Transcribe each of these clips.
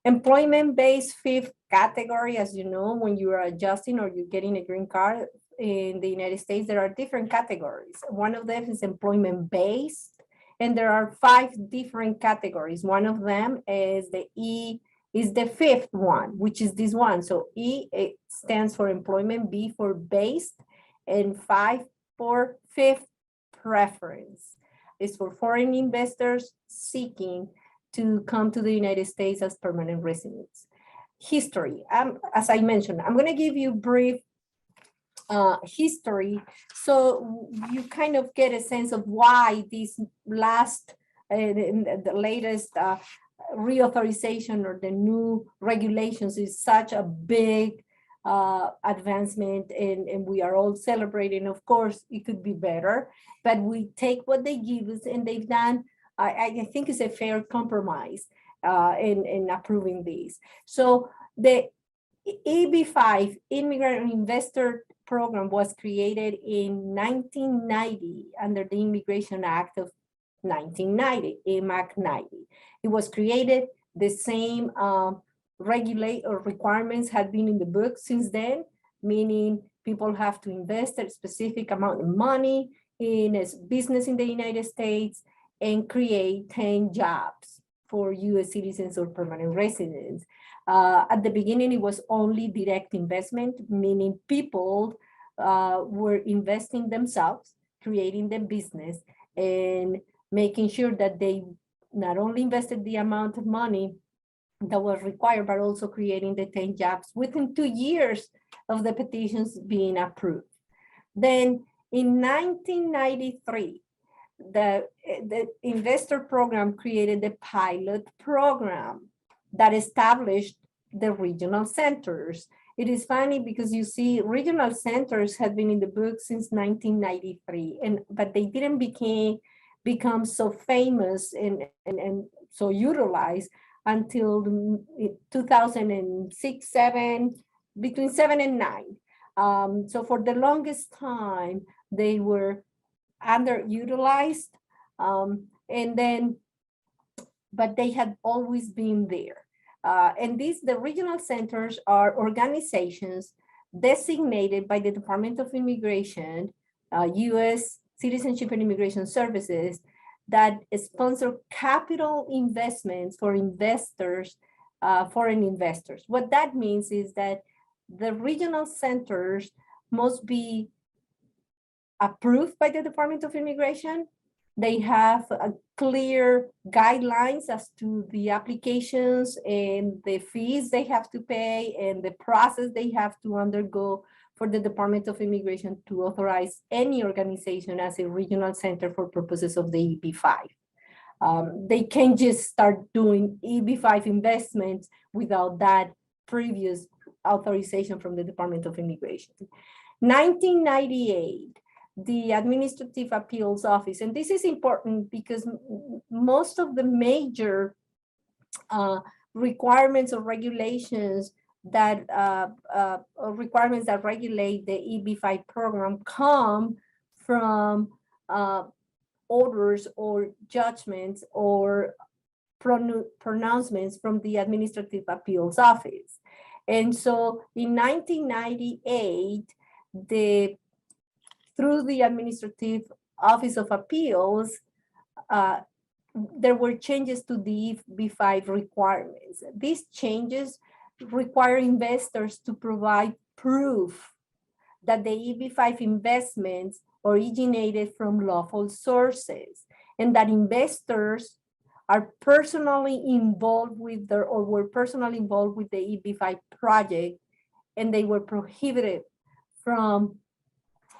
Employment-based fifth category, as you know, when you are adjusting or you're getting a green card in the United States, there are different categories. One of them is employment-based, and there are 5 different categories. One of them is the E, is the fifth one, which is this one. So E, it stands for employment, B for based, and 5 for fifth preference. It's for foreign investors seeking to come to the United States as permanent residents. History, as I mentioned, I'm going to give you brief history so you kind of get a sense of why this last, the latest reauthorization or the new regulations is such a big advancement, and we are all celebrating. Of course, it could be better, but we take what they give us, and they've done, I think it's a fair compromise in approving these. So the EB-5, Immigrant Investor Program, was created in 1990 under the Immigration Act of 1990, AMAC 90. It was created, the same regulate or requirements had been in the book since then, meaning people have to invest a specific amount of money in a business in the United States and create 10 jobs for US citizens or permanent residents. At the beginning, it was only direct investment, meaning people were investing themselves, creating the business, and making sure that they not only invested the amount of money that was required, but also creating the 10 jobs within 2 years of the petitions being approved. Then in 1993, the investor program created the pilot program that established the regional centers. It is funny because you see regional centers had been in the book since 1993, but they didn't become so famous and so utilized until 2006, 7, between 7 and 9. So for the longest time, they were underutilized, but they had always been there. And the regional centers are organizations designated by the Department of Immigration, U.S. Citizenship and Immigration Services, that sponsor capital investments for investors, foreign investors. What that means is that the regional centers must be approved by the Department of Immigration. They have clear guidelines as to the applications and the fees they have to pay and the process they have to undergo for the Department of Immigration to authorize any organization as a regional center for purposes of the EB-5. They can't just start doing EB-5 investments without that previous authorization from the Department of Immigration. 1998, the Administrative Appeals Office, and this is important because most of the major requirements or regulations that requirements that regulate the EB-5 program come from orders or judgments or pronouncements from the Administrative Appeals Office. And so in 1998, through the Administrative Office of Appeals, there were changes to the EB-5 requirements. These changes require investors to provide proof that the EB-5 investments originated from lawful sources and that investors are personally involved with were personally involved with the EB-5 project, and they were prohibited from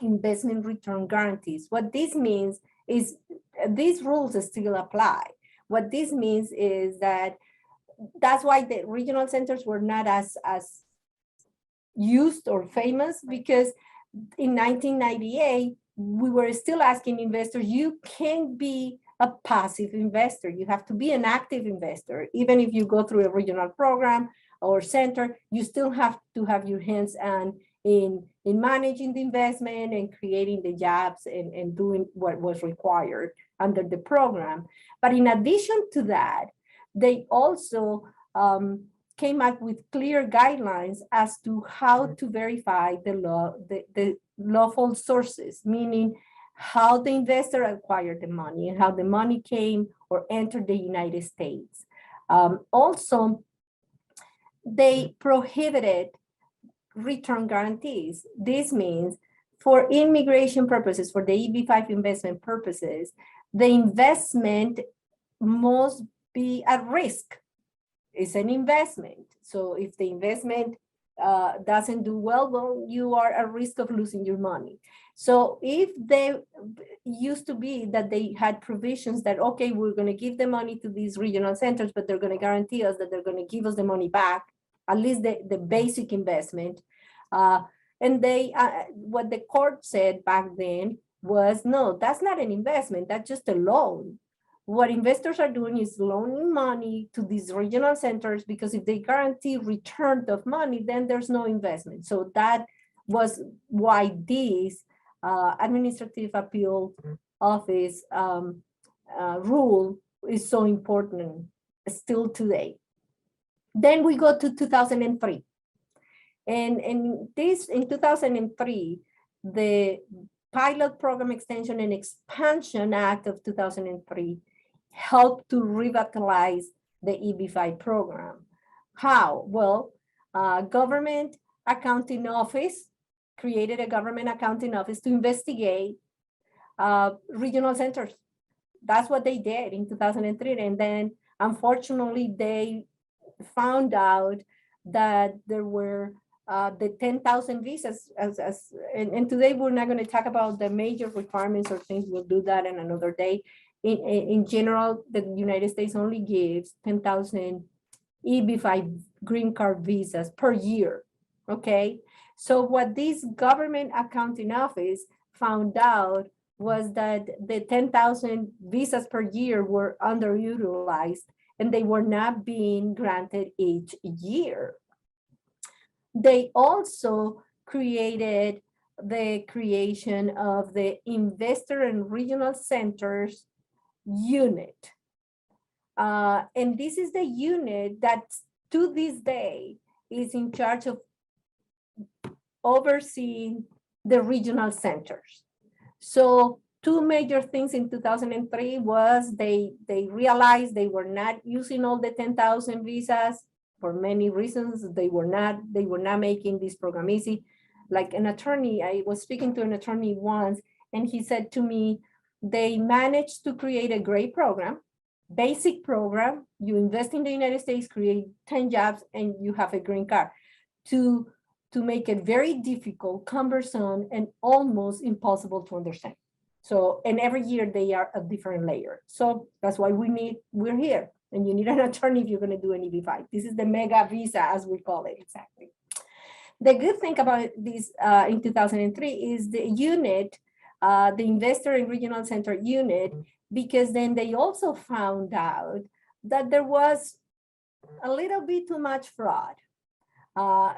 investment return guarantees. What this means is these rules still apply. What this means is that's why the regional centers were not as used or famous, because in 1998, we were still asking investors, you can't be a passive investor. You have to be an active investor. Even if you go through a regional program or center, you still have to have your hands on in managing the investment and creating the jobs and doing what was required under the program. But in addition to that, they also came up with clear guidelines as to how to verify the lawful sources, meaning how the investor acquired the money and how the money came or entered the United States. Also, they prohibited return guarantees. This means for immigration purposes, for the EB-5 investment purposes, the investment must be at risk. It's an investment. So if the investment doesn't do well, you are at risk of losing your money. So if they used to be that they had provisions that, okay, we're going to give the money to these regional centers, but they're going to guarantee us that they're going to give us the money back, at least the basic investment. And what the court said back then was, no, that's not an investment. That's just a loan. What investors are doing is loaning money to these regional centers, because if they guarantee return of money, then there's no investment. So that was why this administrative appeal office rule is so important still today. Then we go to 2003. And in 2003, the Pilot Program Extension and Expansion Act of 2003 helped to revitalize the EB-5 program. How? Well, Government Accounting Office created a Government Accounting Office to investigate regional centers. That's what they did in 2003. And then, unfortunately, they found out that there were the 10,000 visas, and today we're not going to talk about the major requirements or things. We'll do that in another day. In general, the United States only gives 10,000 EB-5 green card visas per year, okay? So what this Government Accounting Office found out was that the 10,000 visas per year were underutilized and they were not being granted each year. They also created the creation of the Investor and Regional Centers unit. And this is the unit that to this day is in charge of overseeing the regional centers. So two major things in 2003 was they realized they were not using all the 10,000 visas for many reasons. They were not making this program easy. Like an attorney, I was speaking to an attorney once, and he said to me, they managed to create a great program, basic program. You invest in the United States, create 10 jobs, and you have a green card. To make it very difficult, cumbersome, and almost impossible to understand. So, and every year they are a different layer. So that's why we're here. And you need an attorney if you're going to do an EB-5. This is the mega visa, as we call it, exactly. The good thing about this in 2003 is the unit, the Investor and Regional Center unit, because then they also found out that there was a little bit too much fraud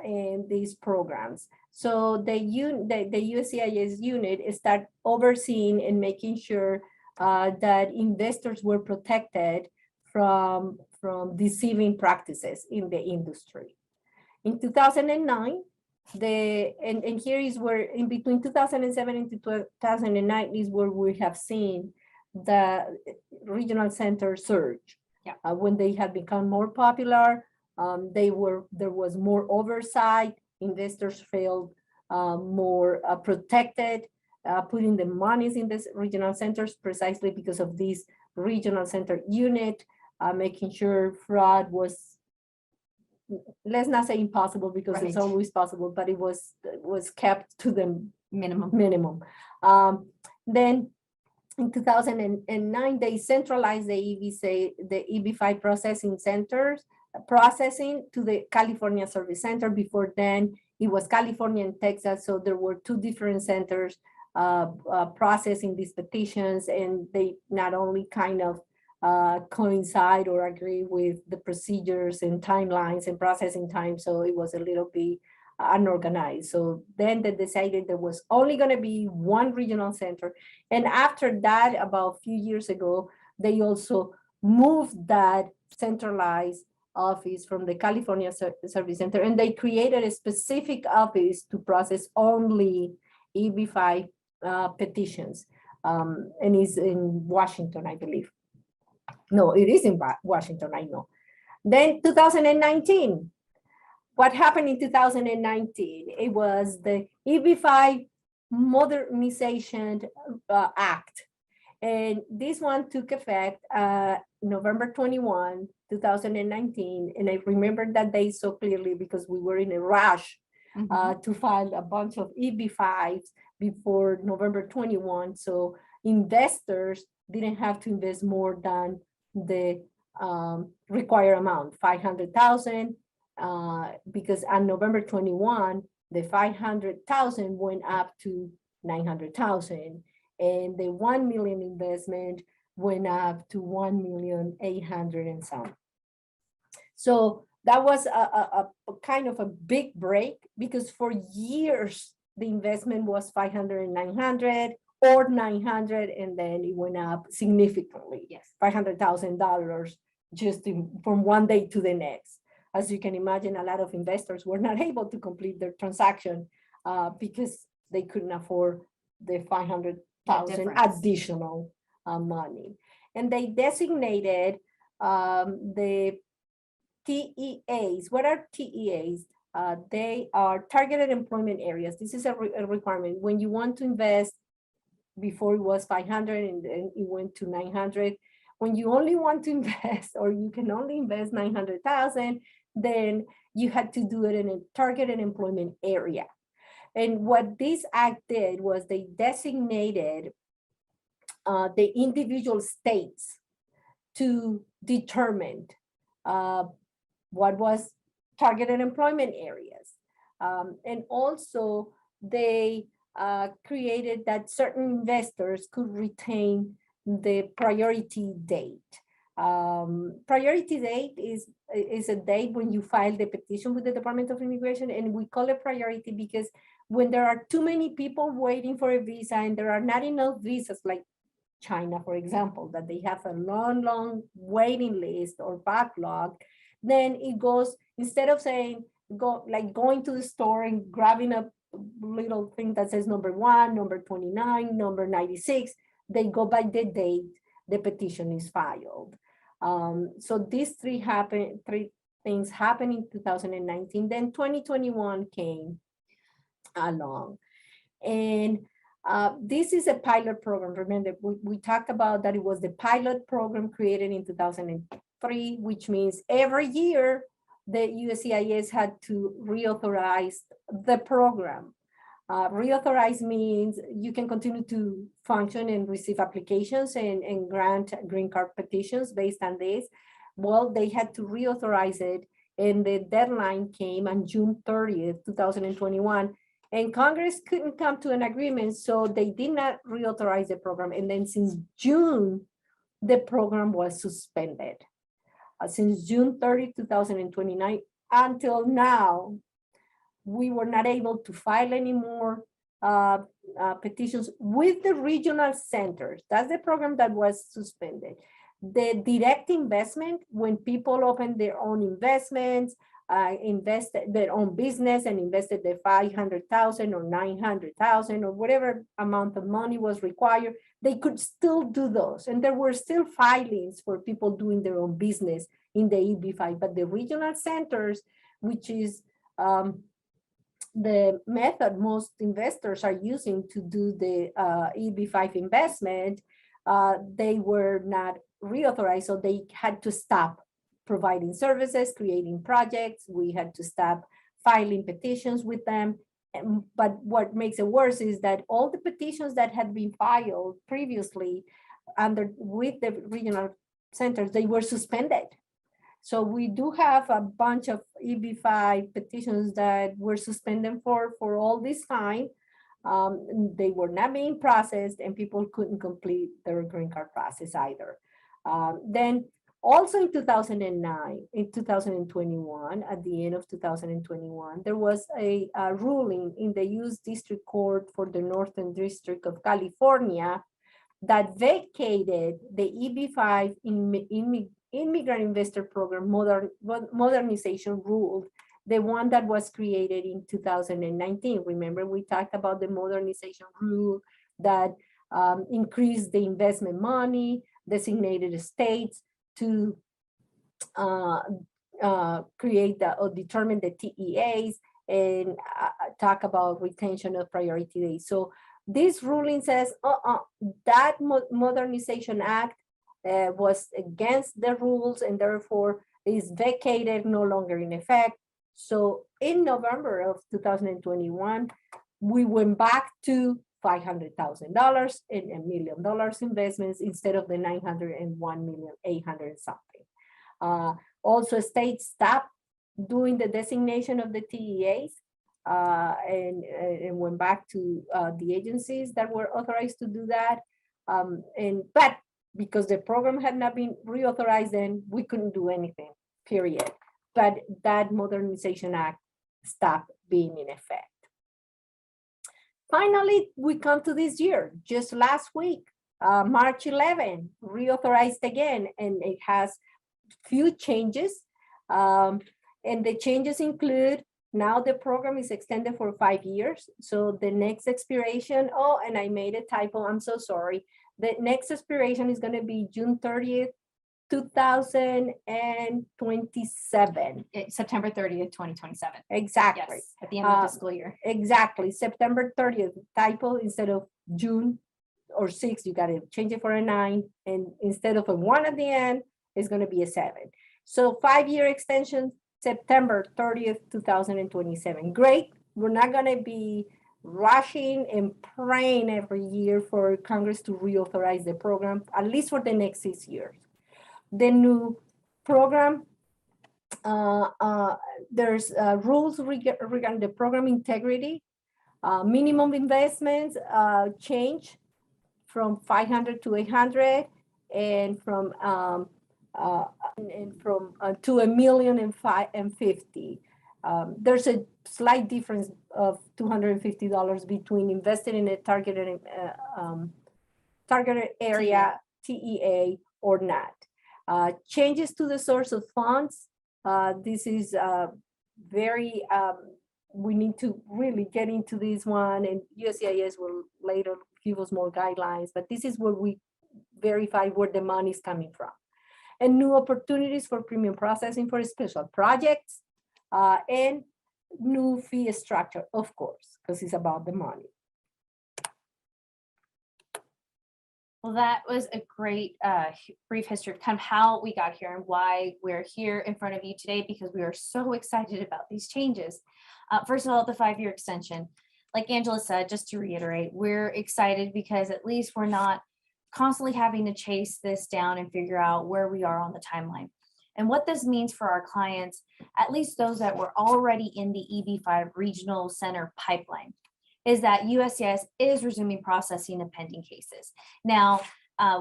in these programs. So the USCIS unit start overseeing and making sure that investors were protected from deceiving practices in the industry. In 2009, and here is where in between 2007 and 2009 is where we have seen the regional center surge. Yeah. When they had become more popular, there was more oversight. Investors felt more protected, putting the monies in these regional centers precisely because of this regional center unit, making sure fraud was, let's not say impossible, because right. It's always possible, but it was kept to the minimum. Then in 2009, they centralized the EB-5 processing centers, processing to the California Service Center. Before then, it was California and Texas, so there were two different centers processing these petitions, and they not only kind of coincide or agree with the procedures and timelines and processing time, so it was a little bit unorganized. So then they decided there was only going to be one regional center, and after that, about a few years ago, they also moved that centralized office from the California Service Center, and they created a specific office to process only EB-5 petitions, and is in Washington, I believe. No, it is in Washington, I know. Then 2019, what happened in 2019? It was the EB-5 Modernization Act. And this one took effect November 21, 2019. And I remember that day so clearly because we were in a rush to file a bunch of EB-5s before November 21. So investors didn't have to invest more than the required amount, 500,000, because on November 21, the 500,000 went up to 900,000, and the 1 million investment went up to 1,800,000 and some. So that was a kind of a big break, because for years the investment was 500 and 900 or 900, and then it went up significantly. Yes, $500,000 just from one day to the next. As you can imagine, a lot of investors were not able to complete their transaction because they couldn't afford the 500,000 additional money. And they designated the TEAs. What are TEAs? They are targeted employment areas. This is a requirement. When you want to invest, before it was 500 and then it went to 900. When you only want to invest, or you can only invest 900,000, then you had to do it in a targeted employment area. And what this act did was they designated the individual states to determine what was targeted employment areas. And also they created that certain investors could retain the priority date. Priority date is a date when you file the petition with the Department of Immigration, and we call it priority because when there are too many people waiting for a visa and there are not enough visas, like China, for example, that they have a long waiting list or backlog, then it goes, instead of saying, going to the store and grabbing a little thing that says number 1, number 29, number 96, they go by the date the petition is filed. So these three things happened in 2019. Then 2021 came along, and this is a pilot program. Remember, we talked about that it was the pilot program created in 2003, which means every year the USCIS had to reauthorize the program. Reauthorize means you can continue to function and receive applications and grant green card petitions based on this. Well, they had to reauthorize it, and the deadline came on June 30th, 2021. And Congress couldn't come to an agreement, so they did not reauthorize the program. And then since June, the program was suspended. Since June 30, 2029, until now, we were not able to file any more petitions with the regional centers. That's the program that was suspended. The direct investment, when people open their own investments, invested their own business and invested the 500,000 or 900,000 or whatever amount of money was required, they could still do those. And there were still filings for people doing their own business in the EB-5, but the regional centers, which is the method most investors are using to do the EB-5 investment, they were not reauthorized, so they had to stop providing services, creating projects. We had to stop filing petitions with them. But what makes it worse is that all the petitions that had been filed previously with the regional centers, they were suspended. So we do have a bunch of EB-5 petitions that were suspended for all this time. They were not being processed, and people couldn't complete their green card process either. Then also in 2009, in 2021, at the end of 2021, there was a ruling in the U.S. District Court for the Northern District of California that vacated the EB-5 immigrant investor program modernization rule, the one that was created in 2019. Remember, we talked about the modernization rule that increased the investment money, designated states to create or determine the TEAs, and talk about retention of priority days. So this ruling says that Modernization Act was against the rules and therefore is vacated, no longer in effect. So in November of 2021, we went back to $500,000 and $1 million investments instead of the 901,800,000 something. Also, states stopped doing the designation of the TEAs and went back to the agencies that were authorized to do that. But because the program had not been reauthorized, then we couldn't do anything, period. But that Modernization Act stopped being in effect. Finally, we come to this year, just last week, March 11, reauthorized again, and it has few changes. And the changes include, now the program is extended for 5 years. So the next expiration, oh, and I made a typo, I'm so sorry. The next expiration is gonna be June 30th, 2027. September 30th, 2027. Exactly. Yes, at the end of the fiscal year. Exactly, September 30th, typo, instead of June or 6, you gotta change it for a 9, and instead of a 1 at the end, it's gonna be a 7. So 5-year extension, September 30th, 2027. Great, we're not gonna be rushing and praying every year for Congress to reauthorize the program, at least for the next 6 years. The new program, there's rules regarding the program integrity. Minimum investments change from 500 to 800, and from to $1,050,000. There's a slight difference of $250 between invested in a targeted area, TEA, or not. Changes to the source of funds. This is very, we need to really get into this one, and USCIS will later give us more guidelines, but this is where we verify where the money is coming from. And new opportunities for premium processing for special projects, and new fee structure, of course, because it's about the money. Well, that was a great brief history of kind of how we got here and why we're here in front of you today, because we are so excited about these changes. First of all, the 5-year extension, like Angela said, just to reiterate, we're excited because at least we're not constantly having to chase this down and figure out where we are on the timeline. And what this means for our clients, at least those that were already in the EB5 regional center pipeline, is that USCIS is resuming processing of pending cases. Now,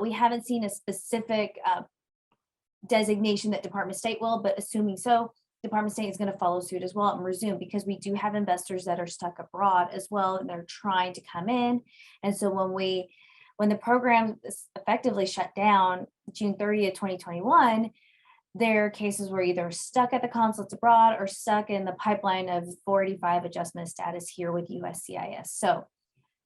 we haven't seen a specific designation that Department of State will, but assuming so, Department of State is going to follow suit as well and resume, because we do have investors that are stuck abroad as well, and they're trying to come in. And so when the program is effectively shut down June 30th, 2021, their cases were either stuck at the consulates abroad or stuck in the pipeline of 485 adjustment status here with USCIS. So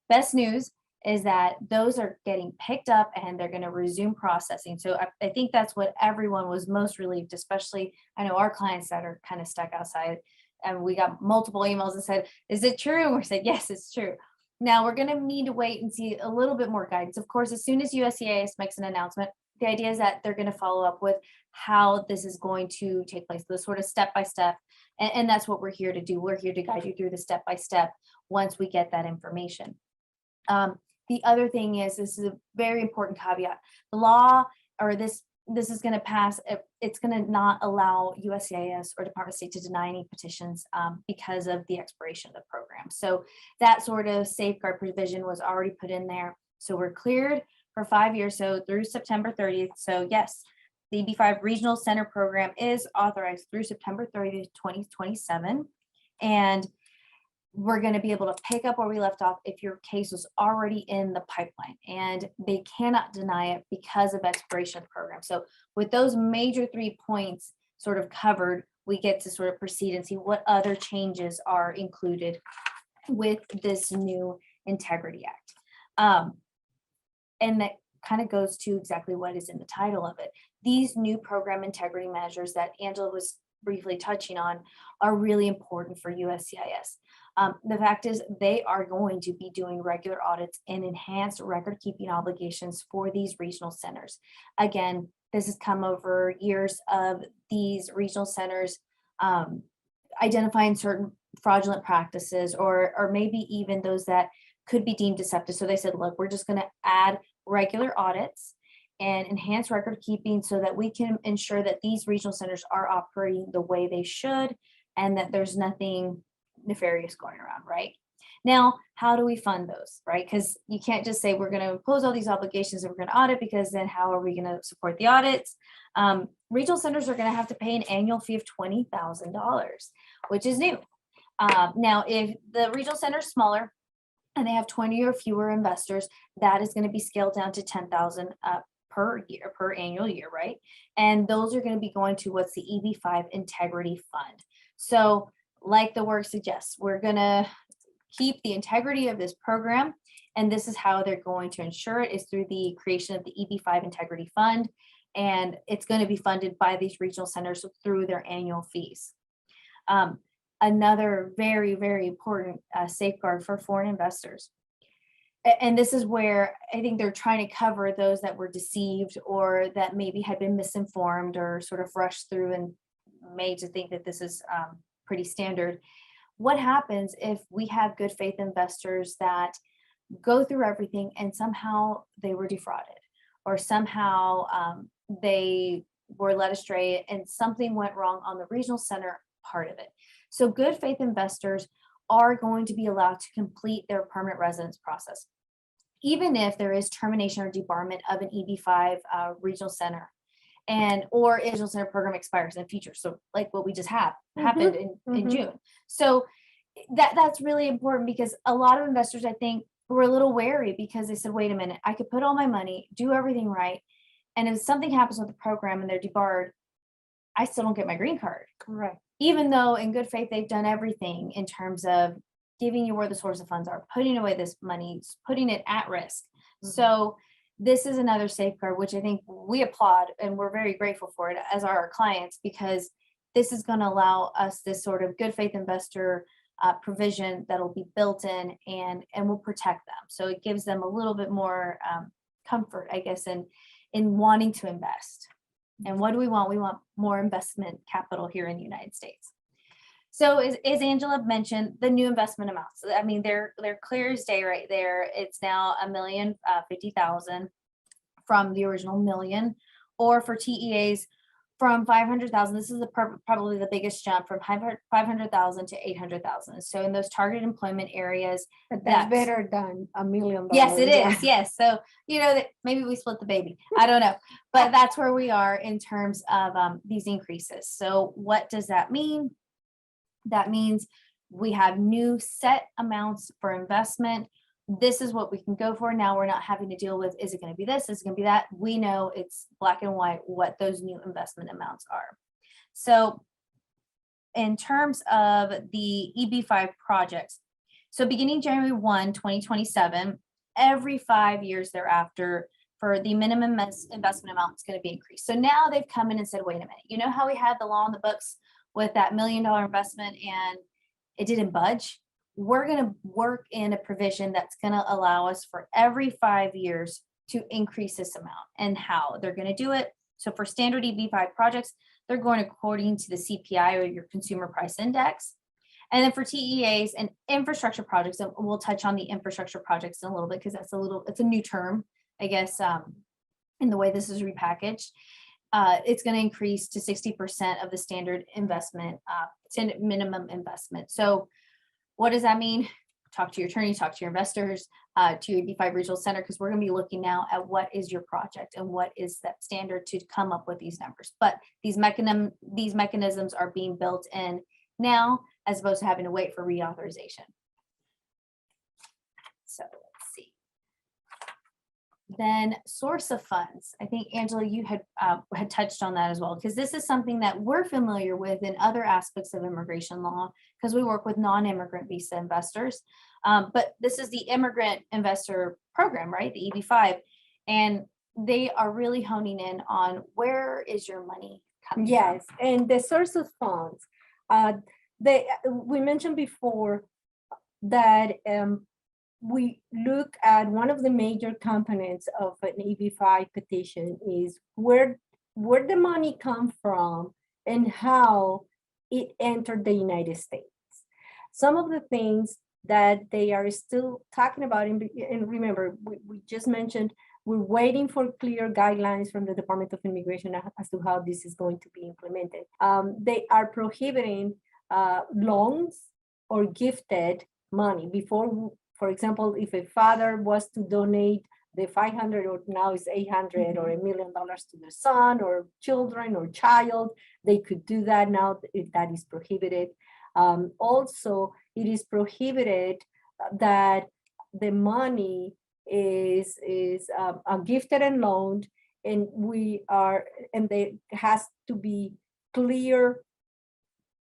best news is that those are getting picked up and they're going to resume processing. So I think that's what everyone was most relieved, especially I know our clients that are kind of stuck outside, and we got multiple emails that said, is it true? And we said, yes, it's true. Now we're going to need to wait and see a little bit more guidance. Of course, as soon as USCIS makes an announcement, the idea is that they're going to follow up with how this is going to take place, the sort of step-by-step. And that's what we're here to do. We're here to guide you through the step-by-step once we get that information. The other thing is, this is a very important caveat. The law, or this is going to pass, it's going to not allow USCIS or Department of State to deny any petitions because of the expiration of the program. So that sort of safeguard provision was already put in there. So we're cleared for 5 years, so through September 30th. So yes, the EB5 Regional Center Program is authorized through September 30th, 2027. And we're going to be able to pick up where we left off if your case was already in the pipeline, and they cannot deny it because of expiration of the program. So with those major 3 points sort of covered, we get to sort of proceed and see what other changes are included with this new Integrity Act. And that kind of goes to exactly what is in the title of it. These new program integrity measures that Angela was briefly touching on are really important for USCIS. The fact is they are going to be doing regular audits and enhanced record keeping obligations for these regional centers. Again, this has come over years of these regional centers identifying certain fraudulent practices or maybe even those that could be deemed deceptive. So they said, look, we're just going to add regular audits and enhance record keeping so that we can ensure that these regional centers are operating the way they should and that there's nothing nefarious going around, right? Now, how do we fund those, right? Because you can't just say we're going to impose all these obligations and we're going to audit, because then how are we going to support the audits? Regional centers are going to have to pay an annual fee of $20,000, which is new. Now, if the regional center is smaller and they have 20 or fewer investors, that is going to be scaled down to 10,000 per year, per annual year, right? And those are going to be going to what's the EB5 Integrity Fund. So like the word suggests, we're going to keep the integrity of this program, and this is how they're going to ensure it is through the creation of the EB5 Integrity Fund, and it's going to be funded by these regional centers through their annual fees. Another very, very important safeguard for foreign investors. And this is where I think they're trying to cover those that were deceived or that maybe had been misinformed or sort of rushed through and made to think that this is pretty standard. What happens if we have good faith investors that go through everything and somehow they were defrauded, or somehow they were led astray and something went wrong on the regional center part of it? So good faith investors are going to be allowed to complete their permanent residence process, even if there is termination or debarment of an EB5 regional center, and or regional center program expires in the future. So like what we just happened in June. So that's really important, because a lot of investors, I think, were a little wary because they said, wait a minute, I could put all my money, do everything right, and if something happens with the program and they're debarred, I still don't get my green card. Correct. Even though in good faith they've done everything in terms of giving you where the source of funds are, putting away this money, putting it at risk. So this is another safeguard, which I think we applaud and we're very grateful for it, as are our clients, because this is going to allow us this sort of good faith investor provision that'll be built in and will protect them. So it gives them a little bit more comfort, I guess, in wanting to invest. And what do we want? We want more investment capital here in the United States. So as Angela mentioned, the new investment amounts, I mean, they're clear as day right there. It's now $1,050,000 from the original million, or for TEAs from 500,000. This is probably the biggest jump, from 500,000 to 800,000. So in those targeted employment areas, But that's better than $1 million. yes, it is. Yes. So, that maybe we split the baby. I don't know, but that's where we are in terms of these increases. So what does that mean? That means we have new set amounts for investment. This is what we can go for. Now we're not having to deal with, is it going to be this? Is it going to be that? We know it's black and white what those new investment amounts are. So in terms of the EB5 projects, so beginning January 1, 2027, every 5 years thereafter, for the minimum investment amount is going to be increased. So now they've come in and said, wait a minute, you know how we had the law on the books with that $1 million investment and it didn't budge? We're going to work in a provision that's going to allow us for every 5 years to increase this amount. And how they're going to do it. So for standard EB5 projects, they're going according to the CPI, or your consumer price index. And then for TEAs and infrastructure projects, and we'll touch on the infrastructure projects in a little bit, because it's a new term, I guess, in the way this is repackaged. It's going to increase to 60% of the standard investment, minimum investment. So what does that mean? Talk to your attorney, talk to your investors, to your EB5 regional center, because we're going to be looking now at what is your project and what is that standard to come up with these numbers. But these mechanisms are being built in now, as opposed to having to wait for reauthorization. So let's see. Then source of funds. I think Angela, you had touched on that as well, because this is something that we're familiar with in other aspects of immigration law, because we work with non-immigrant visa investors. But this is the immigrant investor program, right? The EB-5, and they are really honing in on where is your money coming Yes, and the source of funds. We mentioned before that we look at one of the major components of an EB-5 petition is where the money come from and how it entered the United States. Some of the things that they are still talking about, and remember, we just mentioned, we're waiting for clear guidelines from the Department of Immigration as to how this is going to be implemented. They are prohibiting loans or gifted money. Before, for example, if a father was to donate the 500 or now it's 800 or $1 million to their son or children or child, they could do that. Now that is prohibited. Also, it is prohibited that the money is gifted and loaned, and there has to be clear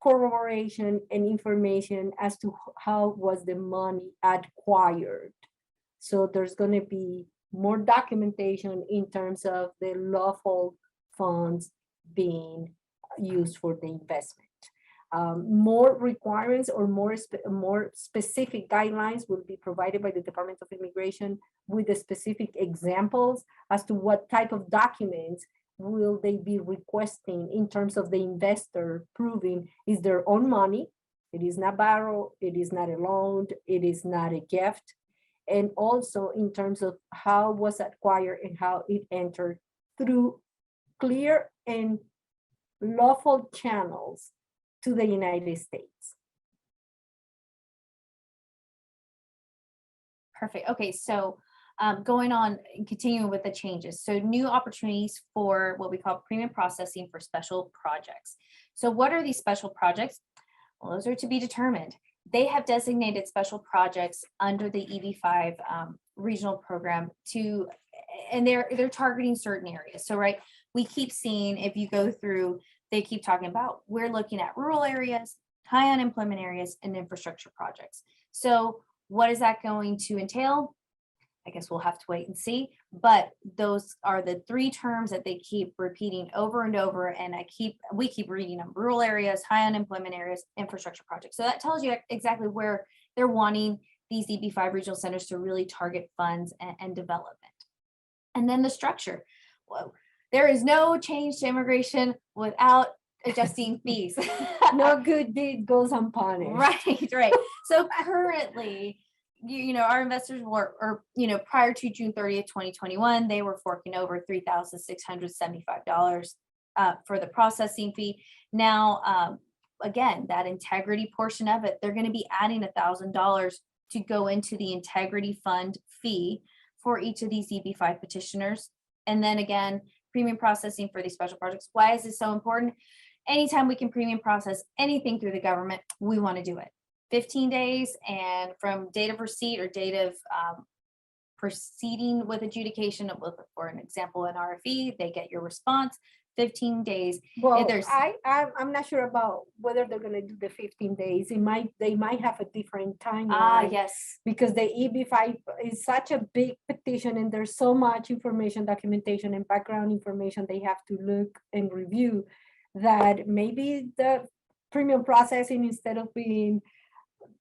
corroboration and information as to how was the money acquired. So there's going to be more documentation in terms of the lawful funds being used for the investment. More requirements or more specific guidelines will be provided by the Department of Immigration with the specific examples as to what type of documents will they be requesting in terms of the investor proving is their own money. It is not borrowed, it is not a loan, it is not a gift. And also in terms of how was acquired and how it entered through clear and lawful channels to the United States. Perfect. Okay, so going on and continuing with the changes. So new opportunities for what we call premium processing for special projects. So what are these special projects? Well, those are to be determined. They have designated special projects under the EB-5 regional program and they're targeting certain areas. So, right, we keep seeing, if you go through, they keep talking about, we're looking at rural areas, high unemployment areas, and infrastructure projects. So what is that going to entail? I guess we'll have to wait and see, but those are the three terms that they keep repeating over and over, and we keep reading them: rural areas, high unemployment areas, infrastructure projects. So that tells you exactly where they're wanting these EB-5 regional centers to really target funds and development. And then the structure. Whoa, there is no change to immigration without adjusting fees. No good deed goes unpunished. Right. So currently, our investors prior to June 30th, 2021, they were forking over $3,675 for the processing fee. Now, again, that integrity portion of it, they're going to be adding $1,000 to go into the integrity fund fee for each of these EB-5 petitioners. And then again, premium processing for these special projects. Why is this so important? Anytime we can premium process anything through the government, we want to do it. 15 days, and from date of receipt or date of proceeding with adjudication of, for an example, an RFE, they get your response, 15 days. Well, I'm not sure about whether they're going to do the 15 days. They might have a different timeline. Yes. Because the EB-5 is such a big petition, and there's so much information, documentation, and background information they have to look and review, that maybe the premium processing, instead of being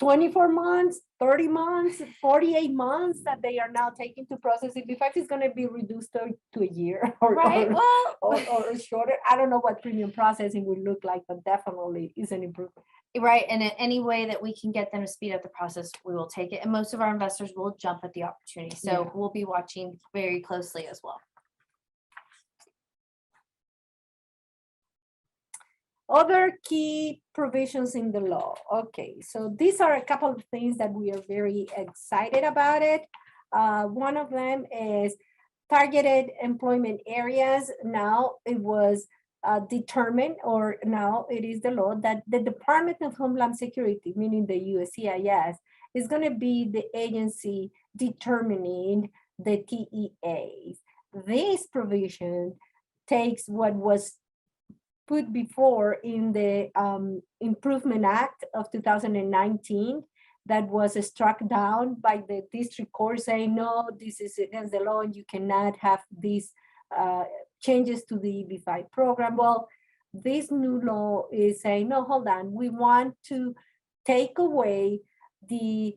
24 months, 30 months, 48 months that they are now taking to process it, in fact, it's going to be reduced to a year or shorter. I don't know what premium processing will look like, but definitely is an improvement. Right. And in any way that we can get them to speed up the process, we will take it. And most of our investors will jump at the opportunity. So we'll be watching very closely as well. Other key provisions in the law. Okay, so these are a couple of things that we are very excited about it. One of them is targeted employment areas. Now it was determined, or now it is the law, that the Department of Homeland Security, meaning the USCIS, is going to be the agency determining the TEAs. This provision takes what was put before in the Improvement Act of 2019 that was struck down by the district court saying, no, this is against the law and you cannot have these changes to the EB-5 program. Well, this new law is saying, no, hold on, we want to take away the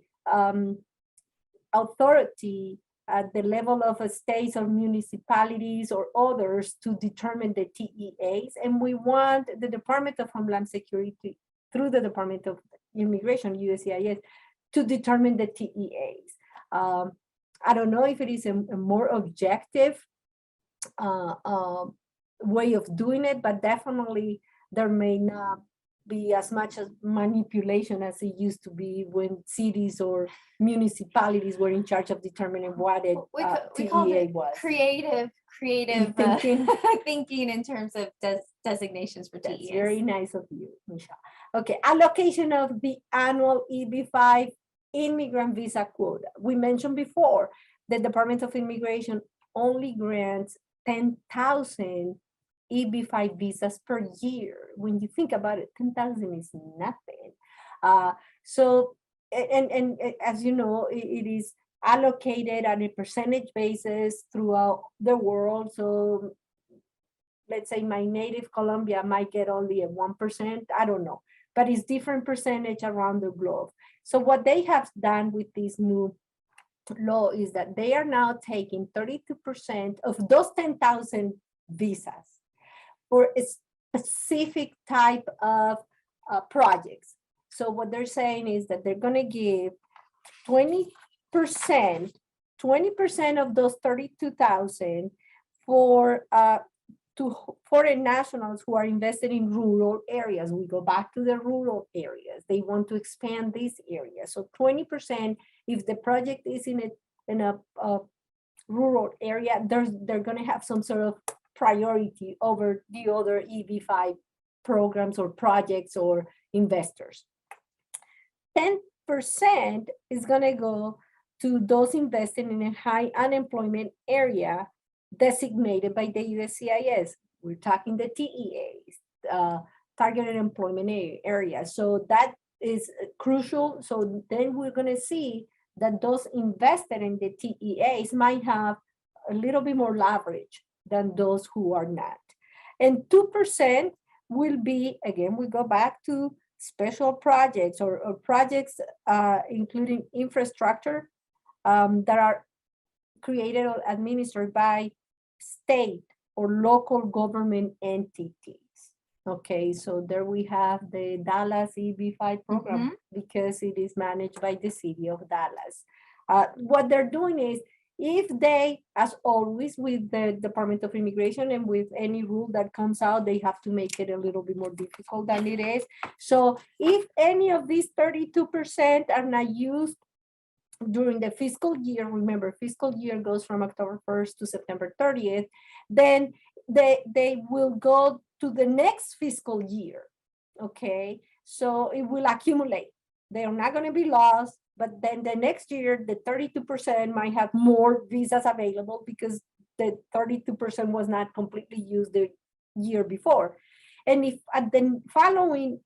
authority at the level of states or municipalities or others to determine the TEAs. And we want the Department of Homeland Security, through the Department of Immigration, USCIS, to determine the TEAs. I don't know if it is a more objective way of doing it, but definitely there may not be as much as manipulation as it used to be when cities or municipalities were in charge of determining what a TEA was. Creative thinking. thinking in terms of designations for That's TEAs. very nice of you, Michelle. Okay, allocation of the annual EB-5 immigrant visa quota. We mentioned before, the Department of Immigration only grants 10,000 EB-5 visas per year. When you think about it, 10,000 is nothing. And as you know, it is allocated on a percentage basis throughout the world. So let's say my native Colombia might get only a 1%, I don't know, but it's different percentage around the globe. So what they have done with this new law is that they are now taking 32% of those 10,000 visas for a specific type of projects. So what they're saying is that they're going to give 20% of those 32,000 for foreign nationals who are invested in rural areas. We go back to the rural areas. They want to expand these areas. So 20%, if the project is in a rural area, they're going to have some sort of priority over the other EB-5 programs or projects or investors. 10% is going to go to those invested in a high unemployment area designated by the USCIS. We're talking the TEAs, targeted employment area. So that is crucial. So then we're going to see that those invested in the TEAs might have a little bit more leverage than those who are not. And 2% will be, again, we go back to special projects or projects including infrastructure that are created or administered by state or local government entities. Okay, so there we have the Dallas EB-5 program because it is managed by the city of Dallas. What they're doing is, if they, as always with the Department of Immigration and with any rule that comes out, they have to make it a little bit more difficult than it is. So if any of these 32% are not used during the fiscal year, remember, fiscal year goes from October 1st to September 30th, then they will go to the next fiscal year, okay? So it will accumulate. They are not gonna be lost, but then the next year, the 32% might have more visas available because the 32% was not completely used the year before. And if at the following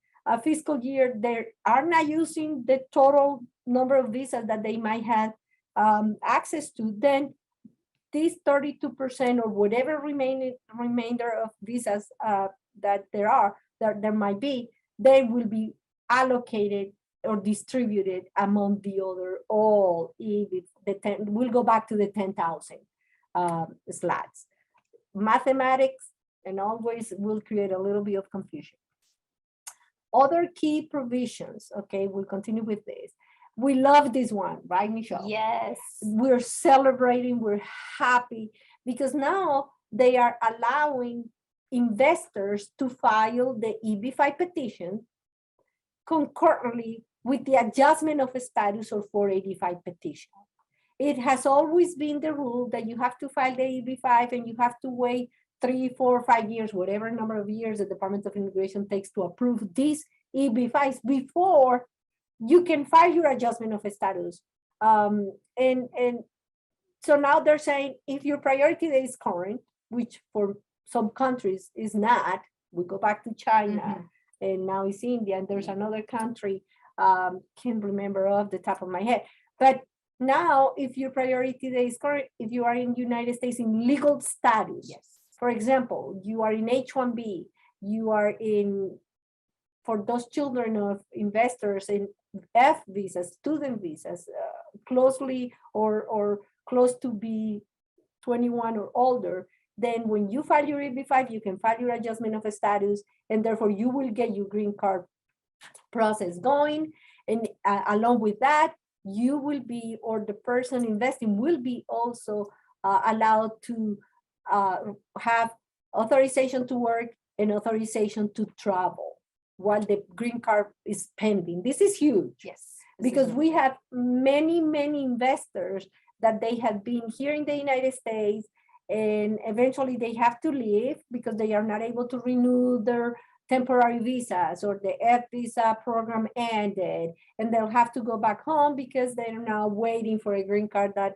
fiscal year, they are not using the total number of visas that they might have access to, then these 32% or whatever remainder of visas that there might be, they will be allocated or distributed among the other all. We'll go back to the 10,000 slots. Mathematics and always will create a little bit of confusion. Other key provisions, okay, we'll continue with this. We love this one, right, Michelle? Yes. We're celebrating, we're happy because now they are allowing investors to file the EB-5 petition concurrently with the adjustment of status or 485 petition. It has always been the rule that you have to file the EB-5 and you have to wait 3, 4, 5 years, whatever number of years the Department of Immigration takes to approve these EB-5s before you can file your adjustment of status And so now they're saying if your priority date is current, which for some countries is not, we go back to China, and now it's India, and there's another country, can't remember off the top of my head. But now, if your priority date is current, if you are in the United States in legal status, Yes. for example, you are in H-1B, you are in, for those children of investors in F visas, student visas, closely or close to be 21 or older, then when you file your EB-5, you can file your adjustment of status, and therefore you will get your green card process going. And along with that, you will be, or the person investing will be also allowed to have authorization to work and authorization to travel while the green card is pending. This is huge. Yes. Because we have many investors that they have been here in the United States, and eventually they have to leave because they are not able to renew their temporary visas, or the F visa program ended, and they'll have to go back home because they're now waiting for a green card that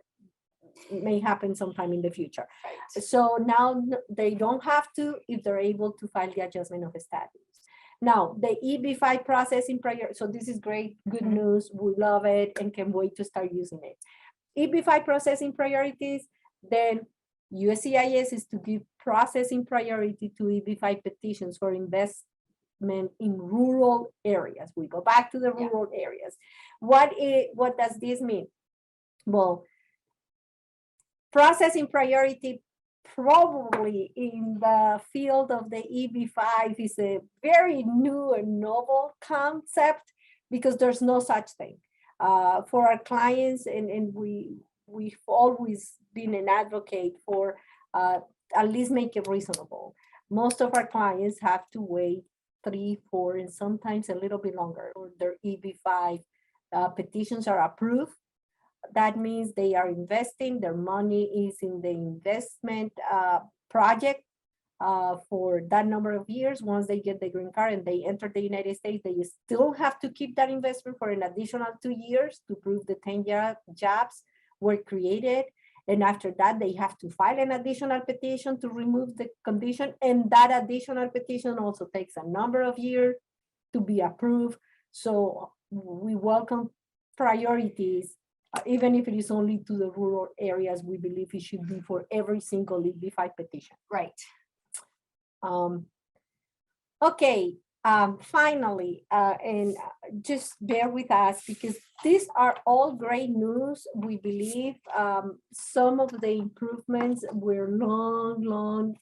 may happen sometime in the future. Right. So now they don't have to if they're able to file the adjustment of status. Now, the EB-5 processing prior, so this is great, good news. We love it and can wait to start using it. EB-5 processing priorities, then USCIS is to give processing priority to EB-5 petitions for investment in rural areas. We go back to the rural areas. What does this mean? Well, processing priority probably in the field of the EB-5 is a very new and novel concept because there's no such thing. For our clients, and we've always been an advocate for at least make it reasonable. Most of our clients have to wait 3, 4, and sometimes a little bit longer for their EB-5 petitions are approved. That means they are investing, their money is in the investment project for that number of years. Once they get the green card and they enter the United States, they still have to keep that investment for an additional 2 years to prove the 10-year jobs were created. And after that, they have to file an additional petition to remove the condition. And that additional petition also takes a number of years to be approved. So we welcome priorities. Even if it is only to the rural areas, we believe it should be for every single EB-5 petition. Right. Okay, finally, and just bear with us because these are all great news. We believe some of the improvements we're long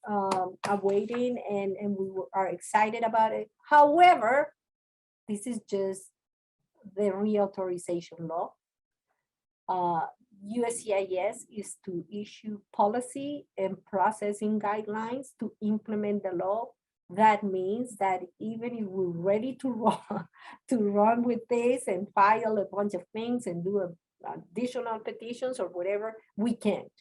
awaiting, and we are excited about it. However, this is just the reauthorization law. USCIS is to issue policy and processing guidelines to implement the law. That means that even if we're ready to run with this and file a bunch of things and do additional petitions or whatever, we can't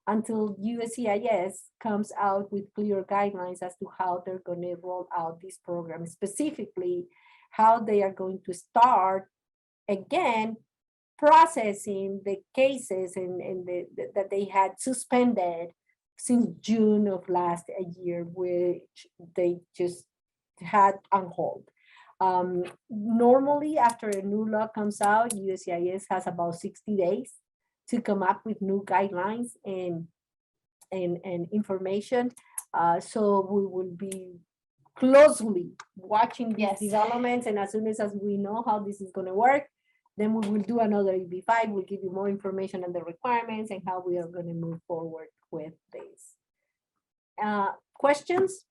until USCIS comes out with clear guidelines as to how they're going to roll out this program, specifically how they are going to start again processing the cases that they had suspended since June of last year, which they just had on hold. Normally, after a new law comes out, USCIS has about 60 days to come up with new guidelines and information. So we will be closely watching these developments, and as soon as we know how this is going to work, then we will do another EB-5. We'll give you more information on the requirements and how we are going to move forward with this. Questions?